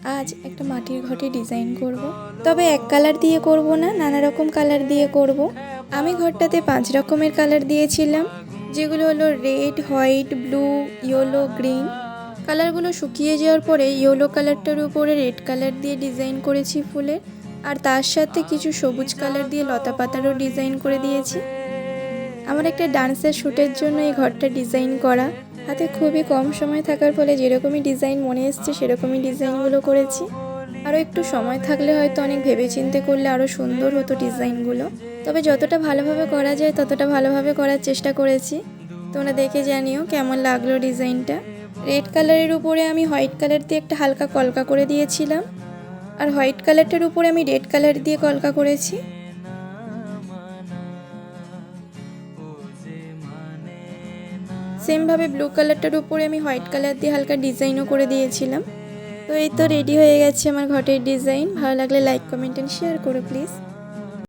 আজ একটা মাটির ঘটে ডিজাইন করব। তবে এক কালার দিয়ে করব না, নানা রকম কালার দিয়ে করব। আমি ঘরটাতে 5 রকমের কালার দিয়েছিলাম, যেগুলো হলো red, white, blue, yellow, green. কালারগুলো শুকিয়ে যাওয়ার পরে ইয়েলো কালারটার উপরে রেড কালার দিয়ে ডিজাইন করেছি ফুলের, আর তার সাথে কিছু সবুজ কালার দিয়ে লতা পাতারও ডিজাইন করে দিয়েছি। আমার একটা ডান্সের শ্যুটের জন্য এই ঘরটা ডিজাইন করা। হাতে খুবই কম সময় থাকার ফলে যেরকমই ডিজাইন মনে এসছে সেরকমই ডিজাইনগুলো করেছি। আরও একটু সময় থাকলে হয়তো অনেক ভেবেচিন্তে করলে আরও সুন্দর হতো ডিজাইনগুলো। তবে যতটা ভালোভাবে করা যায় ততটা ভালোভাবে করার চেষ্টা করেছি। তোমরা দেখে জানিও কেমন লাগলো ডিজাইনটা। রেড কালারের উপরে আমি হোয়াইট কালার দিয়ে একটা হালকা কলকা করে দিয়েছিলাম, আর হোয়াইট কালারটার উপরে আমি রেড কালার দিয়ে কলকা করেছি। সেমভাবে ব্লু কালারটার উপরে আমি হোয়াইট কালার দিয়ে হালকা ডিজাইনও করে দিয়েছিলাম। তো এই তো রেডি হয়ে গেছে আমার ঘটের ডিজাইন। ভালো লাগলে লাইক, কমেন্ট অ্যান্ড শেয়ার করো প্লিজ।